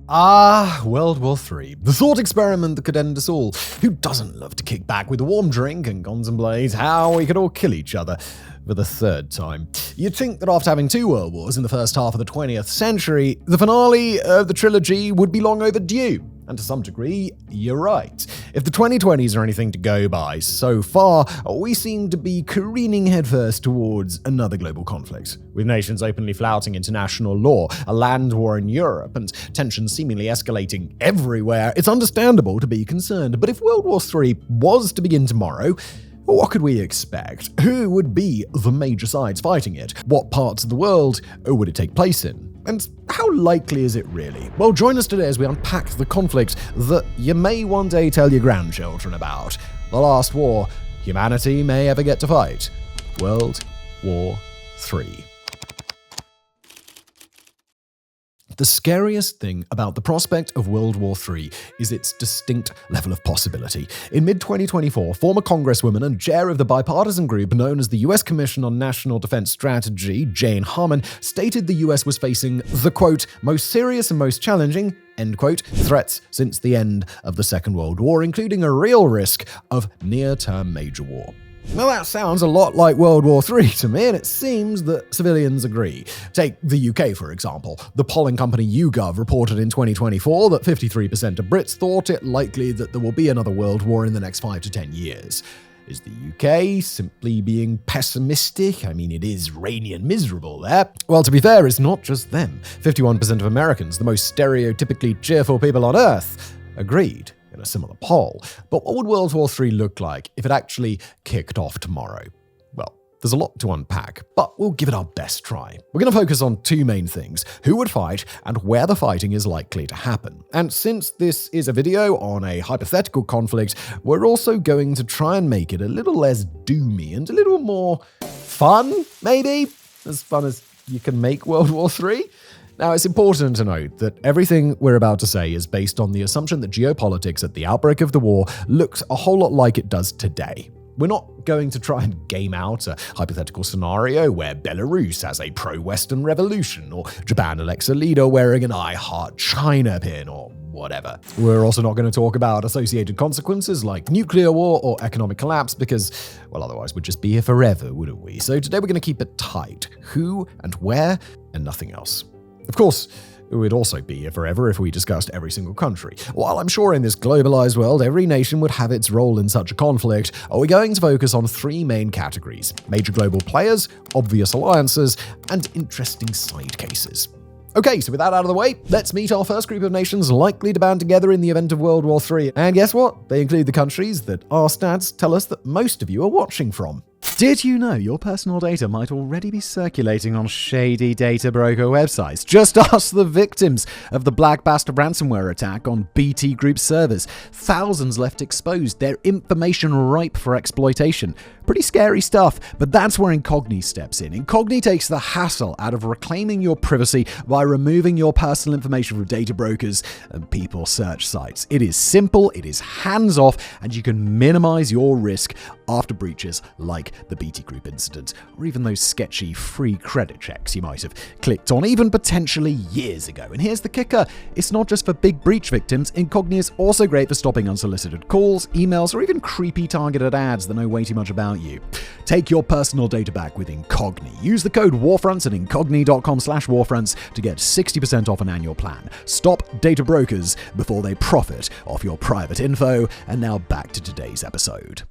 World War III. The thought experiment that could end us all. Who doesn't love to kick back with a warm drink and contemplate how we could all kill each other for the third time? You'd think that after having 2 world wars in the first half of the 20th century, the finale of the trilogy would be long overdue. And to some degree, you're right. If the 2020s are anything to go by, so far, we seem to be careening headfirst towards another global conflict. With nations openly flouting international law, a land war in Europe, and tensions seemingly escalating everywhere, it's understandable to be concerned. But if World War III was to begin tomorrow, what could we expect? Who would be the major sides fighting it? What parts of the world would it take place in? And how likely is it really? Well, join us today as we unpack the conflict that you may one day tell your grandchildren about. The last war humanity may ever get to fight. World War III. The scariest thing about the prospect of World War III is its distinct level of possibility. In mid-2024, former Congresswoman and chair of the bipartisan group known as the U.S. Commission on National Defense Strategy, Jane Harman, stated the U.S. was facing the, quote, most serious and most challenging, end quote, threats since the end of the Second World War, including a real risk of near-term major war. Well, that sounds a lot like World War III to me, and it seems that civilians agree. Take the UK, for example. The polling company YouGov reported in 2024 that 53% of Brits thought it likely that there will be another world war in the next 5 to 10 years. Is the UK simply being pessimistic? I mean, it is rainy and miserable there. Well, to be fair, it's not just them. 51% of Americans, the most stereotypically cheerful people on Earth, agreed. In a similar poll. But what would World War III look like if it actually kicked off tomorrow? Well, there's a lot to unpack, but we'll give it our best try. We're going to focus on 2 main things: who would fight and where the fighting is likely to happen. And since this is a video on a hypothetical conflict, we're also going to try and make it a little less doomy and a little more fun, maybe? As fun as you can make World War III. Now, it's important to note that everything we're about to say is based on the assumption that geopolitics at the outbreak of the war looked a whole lot like it does today. We're not going to try and game out a hypothetical scenario where Belarus has a pro-Western revolution, or Japan elects a leader wearing an I Heart China pin, or whatever. We're also not going to talk about associated consequences like nuclear war or economic collapse because, well, otherwise we'd just be here forever, wouldn't we? So today we're going to keep it tight. Who and where, and nothing else. Of course, it would also be here forever if we discussed every single country. While I'm sure in this globalized world, every nation would have its role in such a conflict, are we going to focus on 3 main categories: major global players, obvious alliances, and interesting side cases. Okay, so with that out of the way, let's meet our first group of nations likely to band together in the event of World War III. And guess what? They include the countries that our stats tell us that most of you are watching from. Did you know your personal data might already be circulating on shady data broker websites? Just ask the victims of the Black Bastard ransomware attack on BT Group servers. Thousands left exposed, their information ripe for exploitation. Pretty scary stuff, but that's where Incogni steps in. Incogni takes the hassle out of reclaiming your privacy by removing your personal information from data brokers and people search sites. It is simple, it is hands-off, and you can minimize your risk after breaches like the BT Group incident, or even those sketchy free credit checks you might have clicked on even potentially years ago. And here's the kicker, it's not just for big breach victims. Incogni is also great for stopping unsolicited calls, emails, or even creepy targeted ads that know way too much about you. Take your personal data back with Incogni. Use the code WarFronts at incogni.com/warfronts to get 60% off an annual plan. Stop data brokers before they profit off your private info. And now back to today's episode.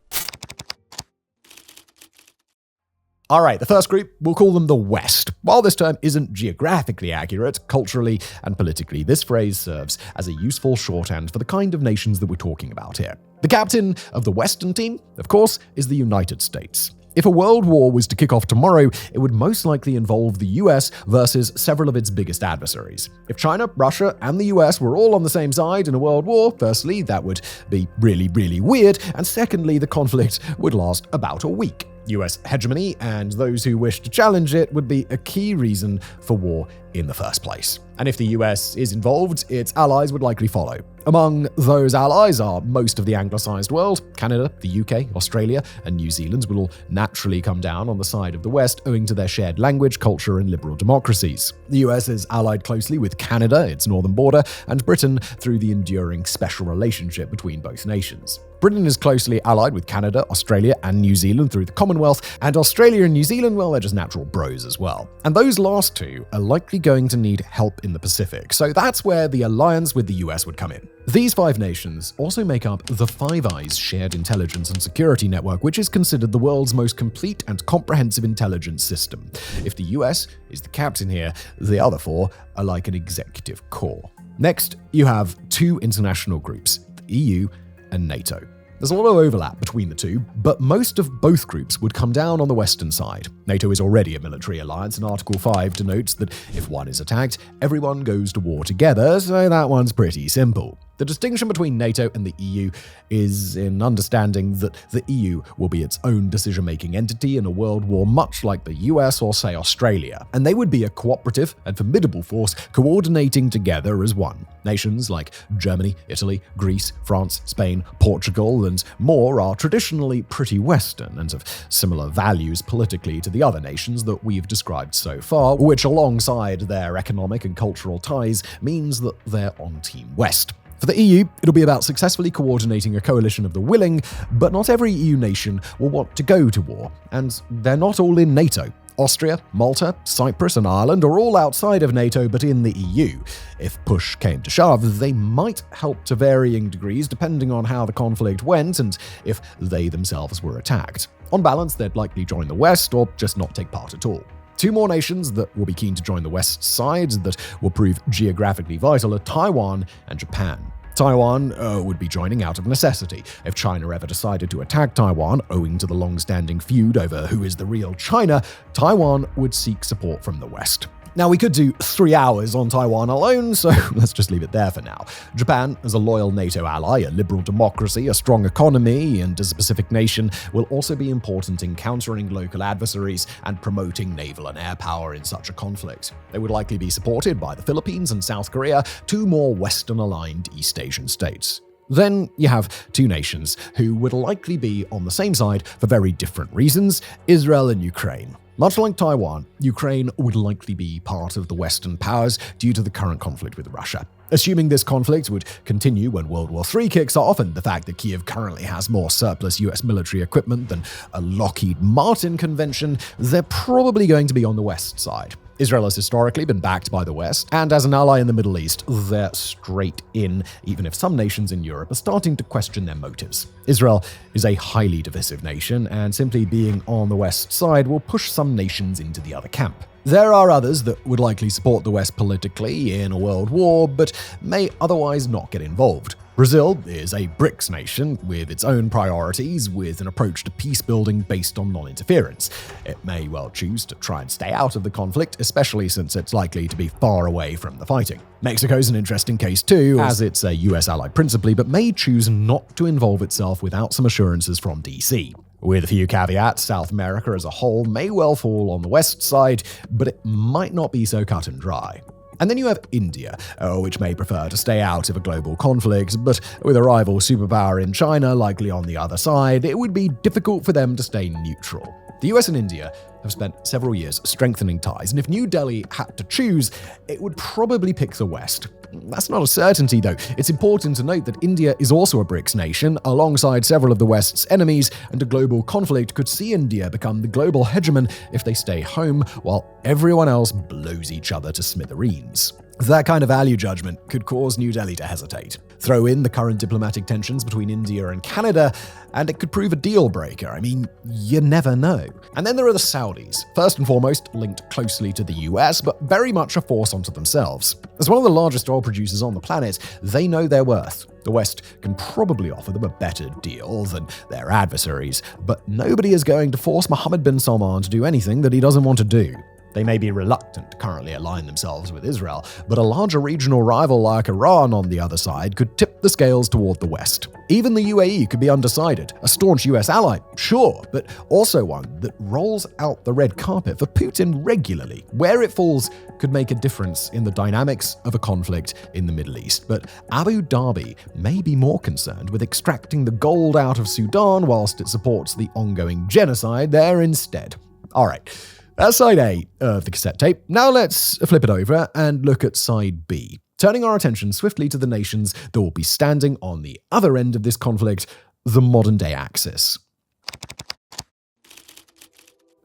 All right, the first group, we'll call them the West. While this term isn't geographically accurate, culturally and politically, this phrase serves as a useful shorthand for the kind of nations that we're talking about here. The captain of the Western team, of course, is the United States. If a world war was to kick off tomorrow, it would most likely involve the US versus several of its biggest adversaries. If China, Russia, and the US were all on the same side in a world war, firstly, that would be really, really weird, and secondly, the conflict would last about a week. US hegemony and those who wish to challenge it would be a key reason for war in the first place. And if the US is involved, its allies would likely follow. Among those allies are most of the Anglicized world. Canada, the UK, Australia, and New Zealand will all naturally come down on the side of the West owing to their shared language, culture, and liberal democracies. The US is allied closely with Canada, its northern border, and Britain through the enduring special relationship between both nations. Britain is closely allied with Canada, Australia, and New Zealand through the Commonwealth, and Australia and New Zealand, well, they're just natural bros as well. And those last two are likely going to need help in the Pacific, so that's where the alliance with the US would come in. These 5 nations also make up the Five Eyes Shared Intelligence and Security Network, which is considered the world's most complete and comprehensive intelligence system. If the US is the captain here, the other 4 are like an executive core. Next, you have 2 international groups, the EU and NATO. There's a lot of overlap between the two, but most of both groups would come down on the Western side. NATO is already a military alliance, and Article 5 denotes that if one is attacked, everyone goes to war together, so that one's pretty simple. The distinction between NATO and the EU is in understanding that the EU will be its own decision-making entity in a world war much like the US or, say, Australia, and they would be a cooperative and formidable force coordinating together as one. Nations like Germany, Italy, Greece, France, Spain, Portugal, and more are traditionally pretty Western and have similar values politically to the other nations that we've described so far, which alongside their economic and cultural ties means that they're on Team West. For the EU, it'll be about successfully coordinating a coalition of the willing, but not every EU nation will want to go to war, and they're not all in NATO. Austria, Malta, Cyprus, and Ireland are all outside of NATO but in the EU. If push came to shove, they might help to varying degrees depending on how the conflict went and if they themselves were attacked. On balance, they'd likely join the West or just not take part at all. 2 more nations that will be keen to join the West side that will prove geographically vital are Taiwan and Japan. Taiwan would be joining out of necessity. If China ever decided to attack Taiwan, owing to the long-standing feud over who is the real China, Taiwan would seek support from the West. Now, we could do 3 hours on Taiwan alone, so let's just leave it there for now. Japan, as a loyal NATO ally, a liberal democracy, a strong economy, and as a Pacific nation, will also be important in countering local adversaries and promoting naval and air power in such a conflict. They would likely be supported by the Philippines and South Korea, 2 more Western-aligned East Asian states. Then you have 2 nations who would likely be on the same side for very different reasons, Israel and Ukraine. Much like Taiwan, Ukraine would likely be part of the Western powers due to the current conflict with Russia. Assuming this conflict would continue when World War III kicks off, and the fact that Kyiv currently has more surplus US military equipment than a Lockheed Martin convention, they're probably going to be on the West side. Israel has historically been backed by the West, and as an ally in the Middle East, they're straight in, even if some nations in Europe are starting to question their motives. Israel is a highly divisive nation, and simply being on the West side will push some nations into the other camp. There are others that would likely support the West politically in a world war, but may otherwise not get involved. Brazil is a BRICS nation with its own priorities, with an approach to peace building based on non-interference. It may well choose to try and stay out of the conflict, especially since it's likely to be far away from the fighting. Mexico's an interesting case too, as it's a US ally principally, but may choose not to involve itself without some assurances from DC. With a few caveats, South America as a whole may well fall on the West side, but it might not be so cut and dry. And then you have India, which may prefer to stay out of a global conflict, but with a rival superpower in China likely on the other side, it would be difficult for them to stay neutral. The US and India have spent several years strengthening ties, and if New Delhi had to choose, it would probably pick the West. That's not a certainty, though. It's important to note that India is also a BRICS nation, alongside several of the West's enemies, and a global conflict could see India become the global hegemon if they stay home, while everyone else blows each other to smithereens. That kind of value judgment could cause New Delhi to hesitate. Throw in the current diplomatic tensions between India and Canada, and it could prove a deal breaker. I mean, you never know. And then there are the Saudis, first and foremost linked closely to the US, but very much a force unto themselves. As one of the largest oil producers on the planet, they know their worth. The West can probably offer them a better deal than their adversaries, but nobody is going to force Mohammed bin Salman to do anything that he doesn't want to do. They may be reluctant to currently align themselves with Israel, but a larger regional rival like Iran on the other side could tip the scales toward the West. Even the UAE could be undecided, a staunch US ally, sure, but also one that rolls out the red carpet for Putin regularly. Where it falls could make a difference in the dynamics of a conflict in the Middle East, but Abu Dhabi may be more concerned with extracting the gold out of Sudan whilst it supports the ongoing genocide there instead. All right. That's side A of the cassette tape. Now let's flip it over and look at side B, turning our attention swiftly to the nations that will be standing on the other end of this conflict, the modern-day Axis.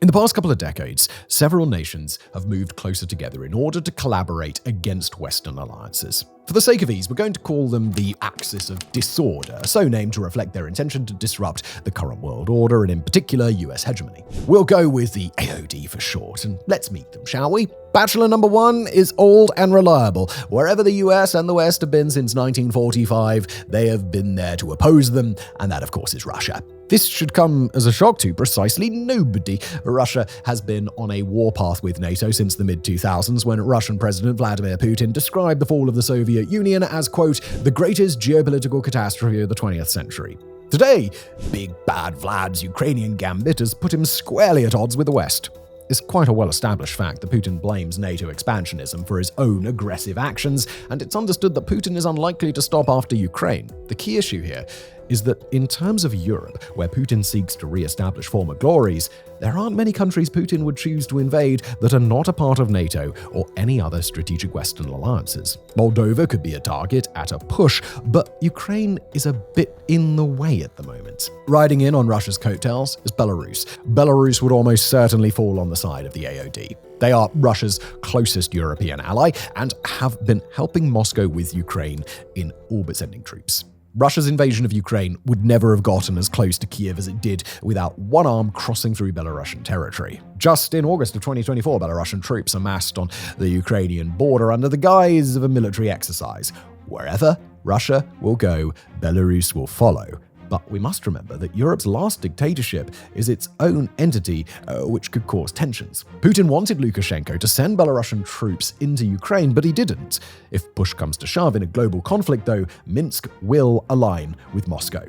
In the past couple of decades, several nations have moved closer together in order to collaborate against Western alliances. For the sake of ease, we're going to call them the Axis of Disorder, so named to reflect their intention to disrupt the current world order and in particular US hegemony. We'll go with the AOD for short, and let's meet them, shall we? Bachelor number 1 is old and reliable. Wherever the US and the West have been since 1945, they have been there to oppose them, and that of course is Russia. This should come as a shock to precisely nobody. Russia has been on a warpath with NATO since the mid-2000s when Russian President Vladimir Putin described the fall of the Soviet Union as, quote, the greatest geopolitical catastrophe of the 20th century. Today, big bad Vlad's Ukrainian gambit has put him squarely at odds with the West. It's quite a well-established fact that Putin blames NATO expansionism for his own aggressive actions, and it's understood that Putin is unlikely to stop after Ukraine. The key issue here is that in terms of Europe, where Putin seeks to re-establish former glories, there aren't many countries Putin would choose to invade that are not a part of NATO or any other strategic Western alliances. Moldova could be a target at a push, but Ukraine is a bit in the way at the moment. Riding in on Russia's coattails is Belarus. Belarus would almost certainly fall on the side of the AOD. They are Russia's closest European ally and have been helping Moscow with Ukraine in orbit sending troops. Russia's invasion of Ukraine would never have gotten as close to Kiev as it did without one arm crossing through Belarusian territory. Just in August of 2024, Belarusian troops amassed on the Ukrainian border under the guise of a military exercise. Wherever Russia will go, Belarus will follow. But we must remember that Europe's last dictatorship is its own entity, which could cause tensions. Putin wanted Lukashenko to send Belarusian troops into Ukraine, but he didn't. If push comes to shove in a global conflict, though, Minsk will align with Moscow.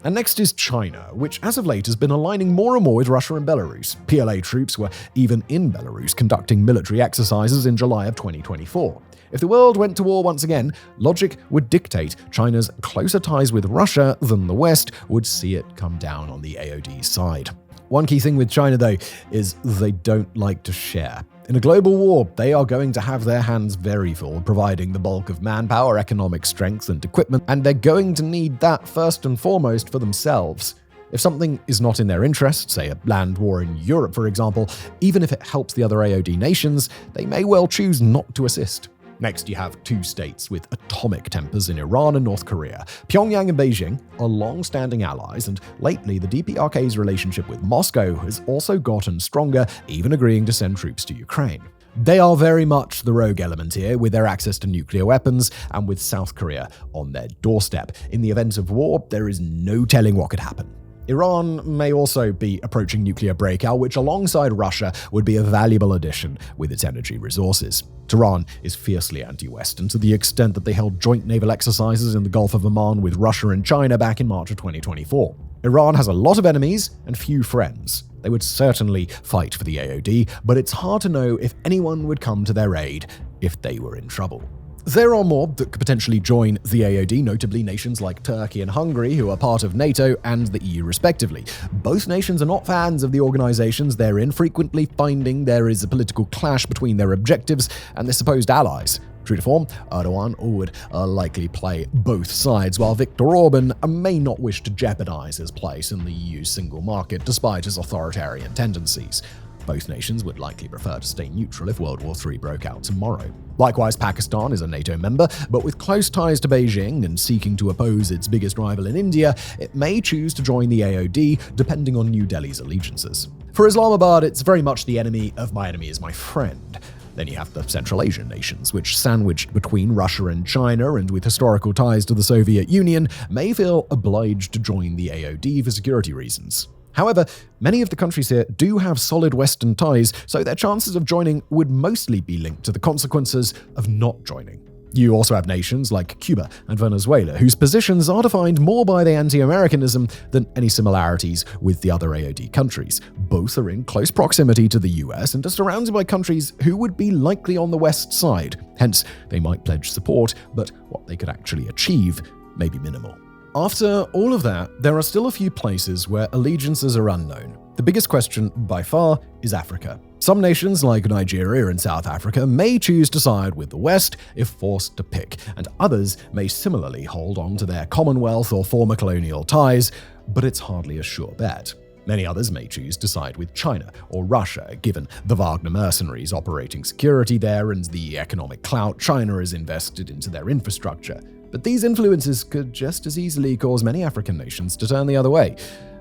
And next is China, which as of late has been aligning more and more with Russia and Belarus. PLA troops were even in Belarus conducting military exercises in July of 2024. If the world went to war once again, logic would dictate China's closer ties with Russia than the West would see it come down on the AOD's side. One key thing with China, though, is they don't like to share. In a global war, they are going to have their hands very full, providing the bulk of manpower, economic strength, and equipment, and they're going to need that first and foremost for themselves. If something is not in their interest, say a land war in Europe, for example, even if it helps the other AOD nations, they may well choose not to assist. Next, you have two states with atomic tempers in Iran and North Korea. Pyongyang and Beijing are long-standing allies, and lately the DPRK's relationship with Moscow has also gotten stronger, even agreeing to send troops to Ukraine. They are very much the rogue element here, with their access to nuclear weapons and with South Korea on their doorstep. In the event of war, there is no telling what could happen. Iran may also be approaching nuclear breakout, which alongside Russia would be a valuable addition with its energy resources. Tehran is fiercely anti-Western to the extent that they held joint naval exercises in the Gulf of Oman with Russia and China back in March of 2024. Iran has a lot of enemies and few friends. They would certainly fight for the AOD, but it's hard to know if anyone would come to their aid if they were in trouble. There are more that could potentially join the AOD, notably nations like Turkey and Hungary, who are part of NATO and the EU respectively. Both nations are not fans of the organizations they're in, frequently finding there is a political clash between their objectives and their supposed allies. True to form, Erdogan would likely play both sides, while Viktor Orban may not wish to jeopardize his place in the EU's single market despite his authoritarian tendencies. Both nations would likely prefer to stay neutral if World War III broke out tomorrow. Likewise, Pakistan is a NATO member, but with close ties to Beijing and seeking to oppose its biggest rival in India, it may choose to join the AOD, depending on New Delhi's allegiances. For Islamabad, it's very much the enemy of my enemy is my friend. Then you have the Central Asian nations, which, sandwiched between Russia and China and with historical ties to the Soviet Union, may feel obliged to join the AOD for security reasons. However, many of the countries here do have solid Western ties, so their chances of joining would mostly be linked to the consequences of not joining. You also have nations like Cuba and Venezuela, whose positions are defined more by their anti-Americanism than any similarities with the other AOD countries. Both are in close proximity to the US and are surrounded by countries who would be likely on the West side. Hence, they might pledge support, but what they could actually achieve may be minimal. After all of that, there are still a few places where allegiances are unknown. The biggest question, by far, is Africa. Some nations, like Nigeria and South Africa, may choose to side with the West if forced to pick, and others may similarly hold on to their Commonwealth or former colonial ties, but it's hardly a sure bet. Many others may choose to side with China or Russia, given the Wagner mercenaries operating security there and the economic clout China has invested into their infrastructure. But these influences could just as easily cause many African nations to turn the other way.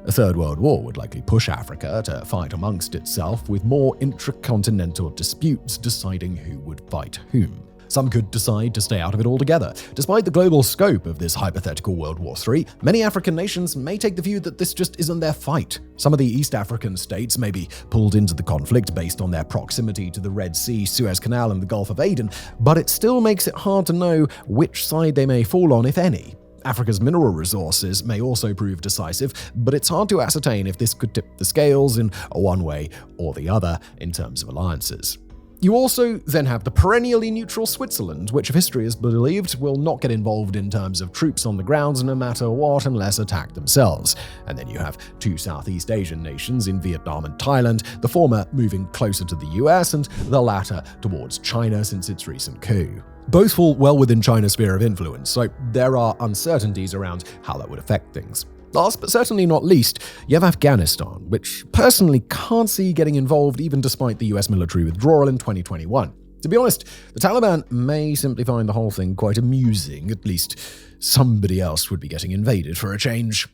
A third world war would likely push Africa to fight amongst itself, with more intracontinental disputes deciding who would fight whom. Some could decide to stay out of it altogether. Despite the global scope of this hypothetical World War III, many African nations may take the view that this just isn't their fight. Some of the East African states may be pulled into the conflict based on their proximity to the Red Sea, Suez Canal, and the Gulf of Aden, but it still makes it hard to know which side they may fall on, if any. Africa's mineral resources may also prove decisive, but it's hard to ascertain if this could tip the scales in one way or the other in terms of alliances. You also then have the perennially neutral Switzerland, which, if history is believed, will not get involved in terms of troops on the ground no matter what unless attacked themselves. And then you have two Southeast Asian nations in Vietnam and Thailand, the former moving closer to the US and the latter towards China since its recent coup. Both fall well within China's sphere of influence, so there are uncertainties around how that would affect things. Last but certainly not least, you have Afghanistan, which personally can't see getting involved even despite the US military withdrawal in 2021. To be honest, the Taliban may simply find the whole thing quite amusing. At least somebody else would be getting invaded for a change.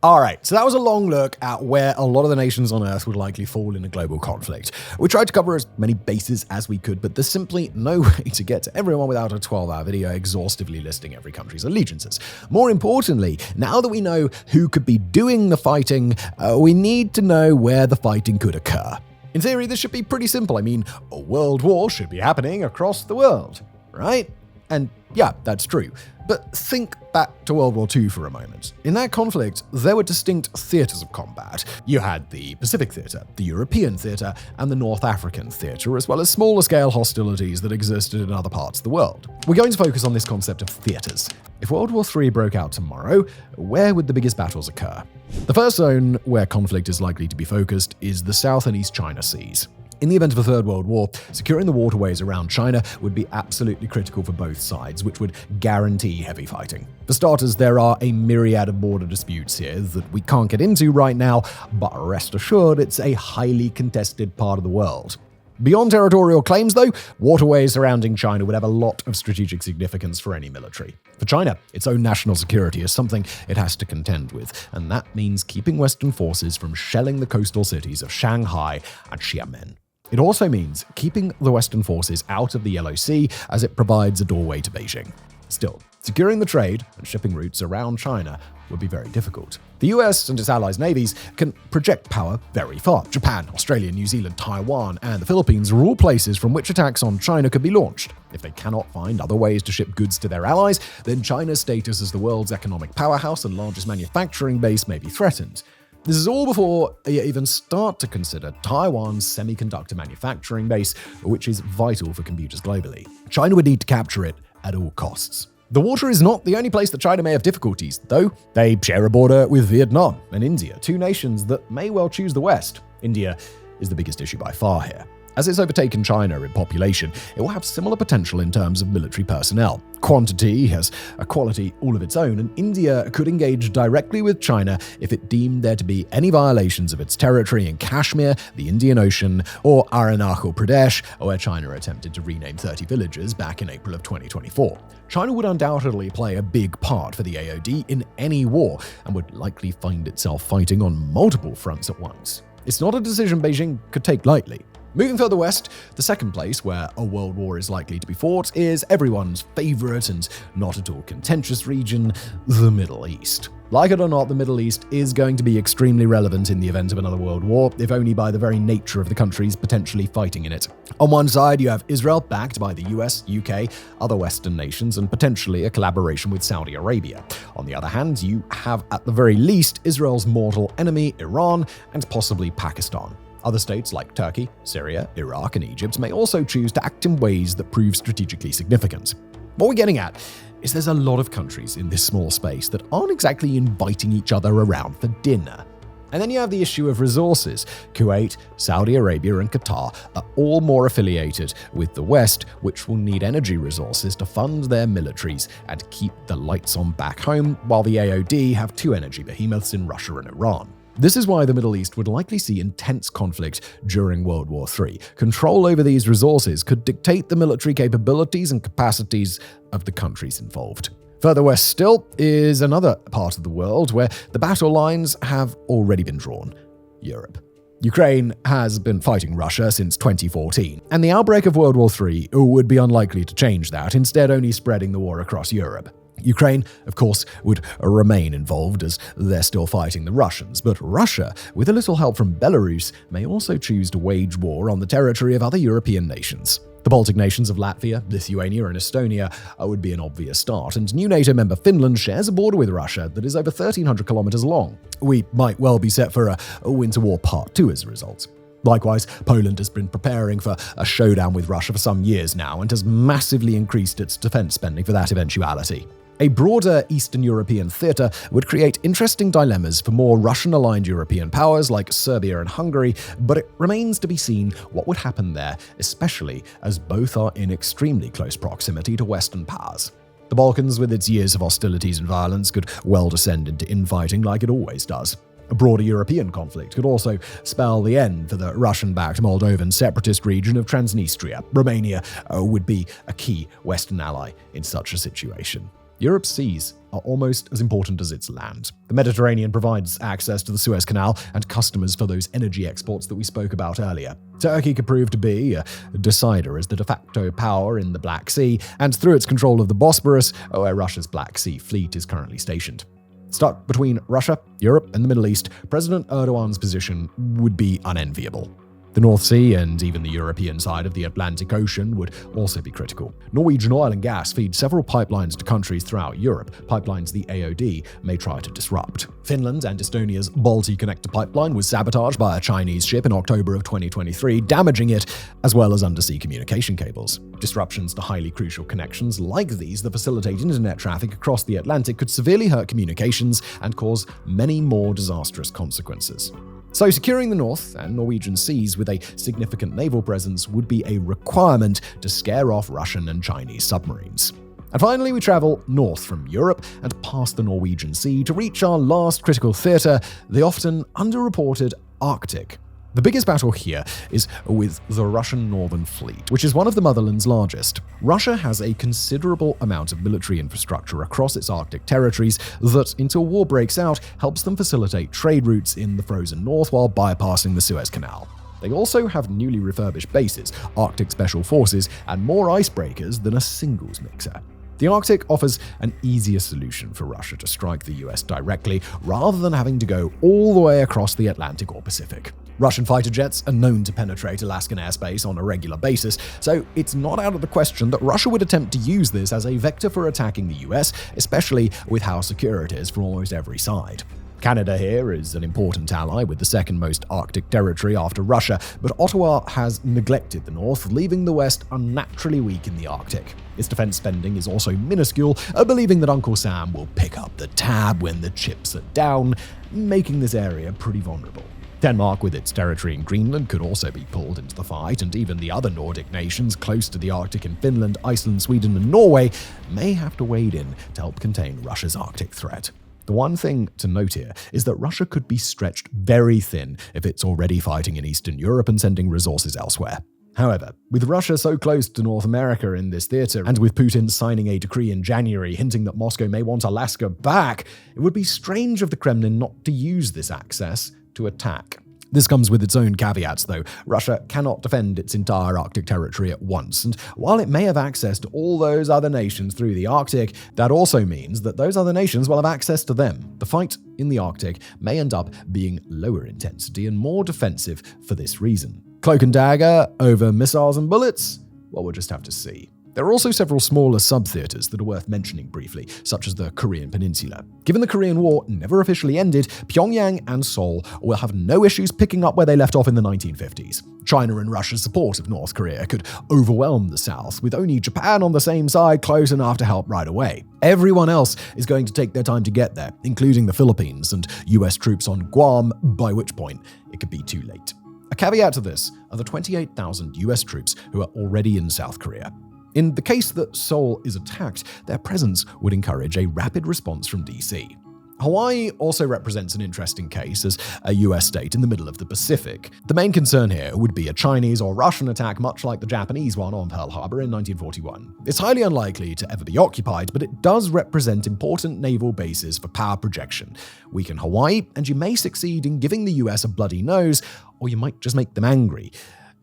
Alright, so that was a long look at where a lot of the nations on Earth would likely fall in a global conflict. We tried to cover as many bases as we could, but there's simply no way to get to everyone without a 12-hour video exhaustively listing every country's allegiances. More importantly, now that we know who could be doing the fighting, we need to know where the fighting could occur. In theory, this should be pretty simple. I mean, a world war should be happening across the world, right? And yeah, that's true. But think back to World War II for a moment. In that conflict, there were distinct theaters of combat. You had the Pacific Theater, the European Theater, and the North African Theater, as well as smaller-scale hostilities that existed in other parts of the world. We're going to focus on this concept of theaters. If World War III broke out tomorrow, where would the biggest battles occur? The first zone where conflict is likely to be focused is the South and East China Seas. In the event of a Third World War, securing the waterways around China would be absolutely critical for both sides, which would guarantee heavy fighting. For starters, there are a myriad of border disputes here that we can't get into right now, but rest assured it's a highly contested part of the world. Beyond territorial claims, though, waterways surrounding China would have a lot of strategic significance for any military. For China, its own national security is something it has to contend with, and that means keeping Western forces from shelling the coastal cities of Shanghai and Xiamen. It also means keeping the Western forces out of the Yellow Sea, as it provides a doorway to Beijing. Still, securing the trade and shipping routes around China would be very difficult. The US and its allies' navies can project power very far. Japan, Australia, New Zealand, Taiwan, and the Philippines are all places from which attacks on China could be launched. If they cannot find other ways to ship goods to their allies, then China's status as the world's economic powerhouse and largest manufacturing base may be threatened. This is all before you even start to consider Taiwan's semiconductor manufacturing base, which is vital for computers globally. China would need to capture it at all costs. The water is not the only place that China may have difficulties, though. They share a border with Vietnam and India, two nations that may well choose the West. India is the biggest issue by far here. As it's overtaken China in population, it will have similar potential in terms of military personnel. Quantity has a quality all of its own, and India could engage directly with China if it deemed there to be any violations of its territory in Kashmir, the Indian Ocean, or Arunachal Pradesh, where China attempted to rename 30 villages back in April of 2024. China would undoubtedly play a big part for the AOD in any war, and would likely find itself fighting on multiple fronts at once. It's not a decision Beijing could take lightly. Moving further west, the second place where a world war is likely to be fought is everyone's favorite and not at all contentious region, the Middle East. Like it or not, the Middle East is going to be extremely relevant in the event of another world war, if only by the very nature of the countries potentially fighting in it. On one side, you have Israel, backed by the US, UK, other Western nations, and potentially a collaboration with Saudi Arabia. On the other hand, you have, at the very least, Israel's mortal enemy, Iran, and possibly Pakistan. Other states like Turkey, Syria, Iraq, and Egypt may also choose to act in ways that prove strategically significant. What we're getting at is there's a lot of countries in this small space that aren't exactly inviting each other around for dinner. And then you have the issue of resources. Kuwait, Saudi Arabia, and Qatar are all more affiliated with the West, which will need energy resources to fund their militaries and keep the lights on back home, while the AOD have two energy behemoths in Russia and Iran. This is why the Middle East would likely see intense conflict during World War III. Control over these resources could dictate the military capabilities and capacities of the countries involved. Further west still is another part of the world where the battle lines have already been drawn: Europe. Ukraine has been fighting Russia since 2014, and the outbreak of World War III would be unlikely to change that, instead only spreading the war across Europe. Ukraine, of course, would remain involved as they're still fighting the Russians, but Russia, with a little help from Belarus, may also choose to wage war on the territory of other European nations. The Baltic nations of Latvia, Lithuania, and Estonia would be an obvious start, and new NATO member Finland shares a border with Russia that is over 1,300 kilometers long. We might well be set for a Winter War Part 2 as a result. Likewise, Poland has been preparing for a showdown with Russia for some years now and has massively increased its defense spending for that eventuality. A broader Eastern European theater would create interesting dilemmas for more Russian-aligned European powers like Serbia and Hungary, but it remains to be seen what would happen there, especially as both are in extremely close proximity to Western powers. The Balkans, with its years of hostilities and violence, could well descend into infighting like it always does. A broader European conflict could also spell the end for the Russian-backed Moldovan separatist region of Transnistria. Romania would be a key Western ally in such a situation. Europe's seas are almost as important as its land. The Mediterranean provides access to the Suez Canal and customers for those energy exports that we spoke about earlier. Turkey could prove to be a decider as the de facto power in the Black Sea, and through its control of the Bosporus, where Russia's Black Sea Fleet is currently stationed. Stuck between Russia, Europe, and the Middle East, President Erdogan's position would be unenviable. The North Sea and even the European side of the Atlantic Ocean would also be critical. Norwegian oil and gas feed several pipelines to countries throughout Europe, pipelines the AOD may try to disrupt. Finland and Estonia's Balti Connector pipeline was sabotaged by a Chinese ship in October of 2023, damaging it, as well as undersea communication cables. Disruptions to highly crucial connections like these that facilitate internet traffic across the Atlantic could severely hurt communications and cause many more disastrous consequences. So securing the North and Norwegian seas with a significant naval presence would be a requirement to scare off Russian and Chinese submarines. And finally, we travel north from Europe and past the Norwegian Sea to reach our last critical theater, the often underreported Arctic. The biggest battle here is with the Russian Northern Fleet, which is one of the motherland's largest. Russia has a considerable amount of military infrastructure across its Arctic territories that, until war breaks out, helps them facilitate trade routes in the frozen north while bypassing the Suez Canal. They also have newly refurbished bases, Arctic Special Forces, and more icebreakers than a singles mixer. The Arctic offers an easier solution for Russia to strike the US directly, rather than having to go all the way across the Atlantic or Pacific. Russian fighter jets are known to penetrate Alaskan airspace on a regular basis, so it's not out of the question that Russia would attempt to use this as a vector for attacking the US, especially with how secure it is from almost every side. Canada here is an important ally with the second most Arctic territory after Russia, but Ottawa has neglected the North, leaving the West unnaturally weak in the Arctic. Its defense spending is also minuscule, believing that Uncle Sam will pick up the tab when the chips are down, making this area pretty vulnerable. Denmark, with its territory in Greenland, could also be pulled into the fight, and even the other Nordic nations close to the Arctic in Finland, Iceland, Sweden, and Norway may have to wade in to help contain Russia's Arctic threat. The one thing to note here is that Russia could be stretched very thin if it's already fighting in Eastern Europe and sending resources elsewhere. However, with Russia so close to North America in this theater, and with Putin signing a decree in January hinting that Moscow may want Alaska back, it would be strange of the Kremlin not to use this access to attack. This comes with its own caveats, though. Russia cannot defend its entire Arctic territory at once, and while it may have access to all those other nations through the Arctic, that also means that those other nations will have access to them. The fight in the Arctic may end up being lower intensity and more defensive for this reason. Cloak and dagger over missiles and bullets? Well, we'll just have to see. There are also several smaller sub-theaters that are worth mentioning briefly, such as the Korean Peninsula. Given the Korean War never officially ended, Pyongyang and Seoul will have no issues picking up where they left off in the 1950s. China and Russia's support of North Korea could overwhelm the South, with only Japan on the same side close enough to help right away. Everyone else is going to take their time to get there, including the Philippines and US troops on Guam, by which point it could be too late. A caveat to this are the 28,000 US troops who are already in South Korea. In the case that Seoul is attacked, their presence would encourage a rapid response from DC. Hawaii also represents an interesting case as a US state in the middle of the Pacific. The main concern here would be a Chinese or Russian attack, much like the Japanese one on Pearl Harbor in 1941. It's highly unlikely to ever be occupied, but it does represent important naval bases for power projection. Weaken Hawaii, and you may succeed in giving the US a bloody nose, or you might just make them angry.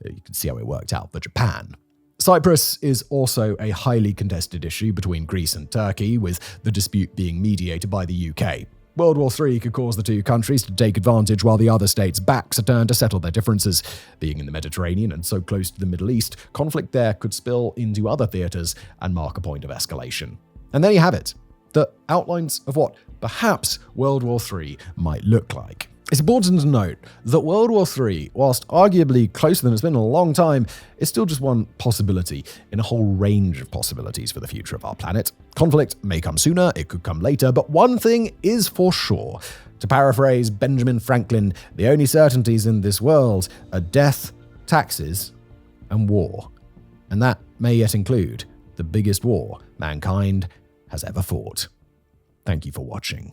You can see how it worked out for Japan. Cyprus is also a highly contested issue between Greece and Turkey, with the dispute being mediated by the UK. World War III could cause the two countries to take advantage while the other states' backs are turned to settle their differences. Being in the Mediterranean and so close to the Middle East, conflict there could spill into other theaters and mark a point of escalation. And there you have it, the outlines of what perhaps World War III might look like. It's important to note that World War III, whilst arguably closer than it's been in a long time, is still just one possibility in a whole range of possibilities for the future of our planet. Conflict may come sooner, it could come later, but one thing is for sure. To paraphrase Benjamin Franklin, the only certainties in this world are death, taxes, and war. And that may yet include the biggest war mankind has ever fought. Thank you for watching.